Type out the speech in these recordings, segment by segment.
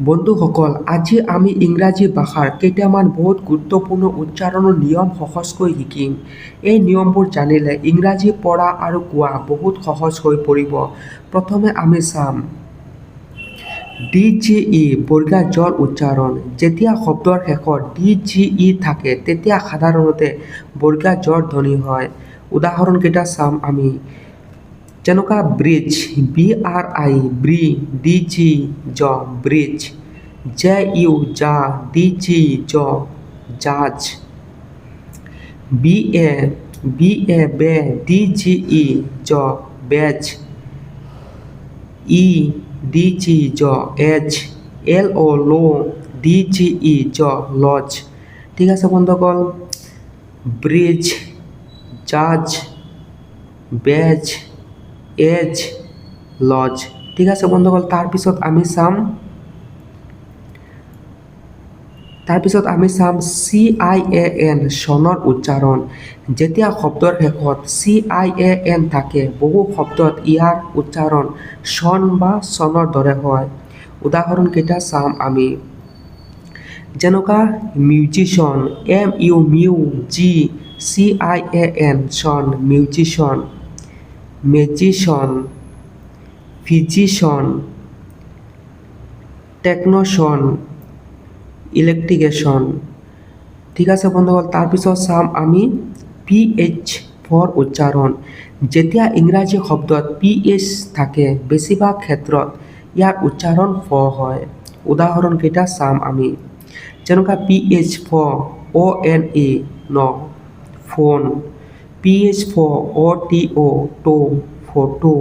বন্ধুসকল, আজি আমি ইংৰাজী ভাষাৰ কেইটামান বহুত গুৰুত্বপূৰ্ণ উচ্চাৰণৰ নিয়ম সহজকৈ শিকিম। এই নিয়মবোৰ জানিলে ইংৰাজী পঢ়া আৰু কোৱা বহুত সহজ হৈ পৰিব। প্ৰথমে আমি চাম DGE বৰ্গা জ্বৰ উচ্চাৰণ। যেতিয়া শব্দৰ শেষত DGE থাকে তেতিয়া সাধাৰণতে বৰ্গা জ্বৰ ধ্বনি হয়। উদাহৰণকেইটা চাম আমি। যেনেকুৱা ব্ৰিজ, BRI, ব্ৰি, DG, জ, ব্ৰিজ। JU, যা, DG, জ, জাজ। BA, বে, DGE, জ, বেজ। DG, জ, এজ। LO, DGE, জ, লজ। ঠিক আছে বন্ধুসকল, ব্ৰিজ, জাজ, বেজ, এজ, লজ। ঠিক আছে বন্ধুসকল, তাৰপিছত আমি চাম CIAN চনৰ উচ্চাৰণ। যেতিয়া শব্দৰ শেষত CIAN থাকে বহু শব্দত ইয়াৰ উচ্চাৰণ চন বা চনৰ দৰে হয়। উদাহৰণকেইটা চাম আমি। যেনেকুৱা মিউজিচিয়ান, MUGCIAN চন, musician. Magician, physician, technician, electrician. ঠিক আছে বন্ধুসকল, তাৰপিছত চাম আমি PH ফৰ উচ্চাৰণ। যেতিয়া ইংৰাজী শব্দত PH থাকে বেছিভাগ ক্ষেত্ৰত ইয়াৰ উচ্চাৰণ ফ হয়। উদাহৰণকেইটা চাম আমি। যেনেকুৱা PH ফৰ ONE, ন, ফোন। PH ফৰ OTO, টো, ফটো।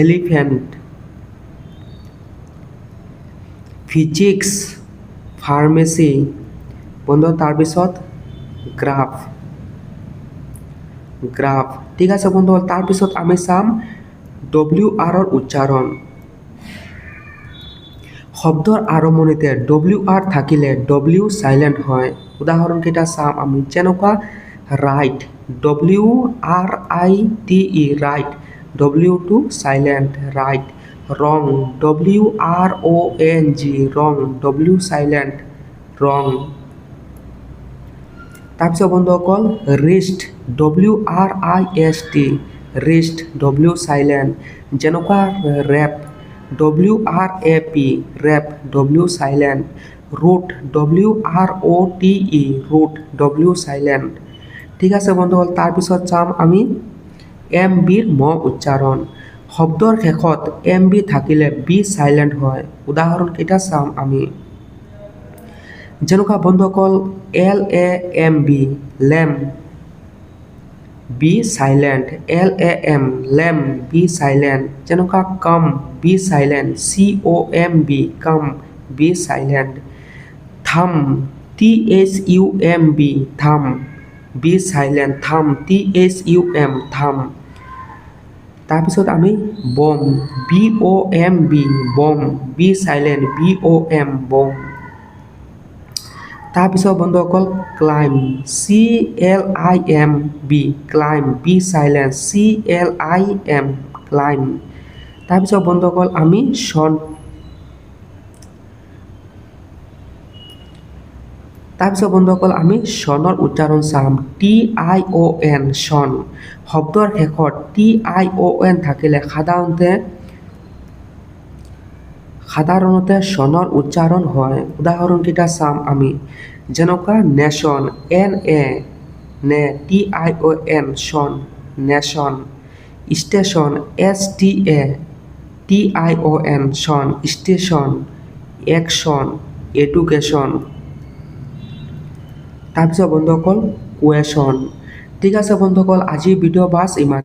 এলিফেণ্ট। Physics, pharmacy. বন্ধু তাৰপিছত গ্ৰাফ। ঠিক আছে বন্ধুসকল, তাৰপিছত আমি চাম WR ৰ উচ্চাৰণ। শব্দৰ আৰম্ভণিতে WR থাকিলে W চাইলেণ্ট হয়। উদাহৰণকেইটা চাম আমি। যেনেকুৱা ৰাইট, WRITE, ৰাইট। W টো চাইলেণ্ট, ৰাইট। ৰং, WRONG, ৰং। W চাইলেণ্ট, ৰং। তাৰপিছত বন্ধুসকল wrist, WRIST, wrist. W silent. যেনেকুৱা rap, WRAP, rap. W silent. Root, WROTE, root. W silent. ঠিক আছে বন্ধুসকল, তাৰপিছত চাম আমি MBৰ ম উচ্চাৰণ। শব্দৰ শেষত MB থাকিলে B চাইলেণ্ট হয়। উদাহৰণকেইটা চাম আমি। যেনেকুৱা বন্ধুসকল LAMB, lamp. B silent. LAM, lamp. B silent. যেনেকুৱা কাম, B চাইলেণ্ট। COMB, কাম। B silent. থাম, THUMB, থাম। B চাইলেণ্ট, থাম। THUM, থাম। তাৰপিছত আমি বম, BOMB, বম। B silent. BOM, বম। তাৰপিছত বন্ধুসকল climb, CLIMB, climb. B silent. CLIM, climb. তাৰপিছত বন্ধুসকল আমি চনৰ উচ্চাৰণ চাম। TION, চন। শব্দৰ শেষত TION থাকিলে সাধাৰণতে চনৰ উচ্চাৰণ হয়। উদাহৰণকেইটা চাম আমি। যেনেকুৱা নেশ্যন, NA, নে। TION, চন, নেশ্যন। ষ্টেচন, STA, TION, চন, ষ্টেচন। Action, education. তাৰপিছত বন্ধুসকল কুৱেশ্যন। ঠিক আছে বন্ধুসকল, আজিৰ ভিডিঅ' বাছ ইমান।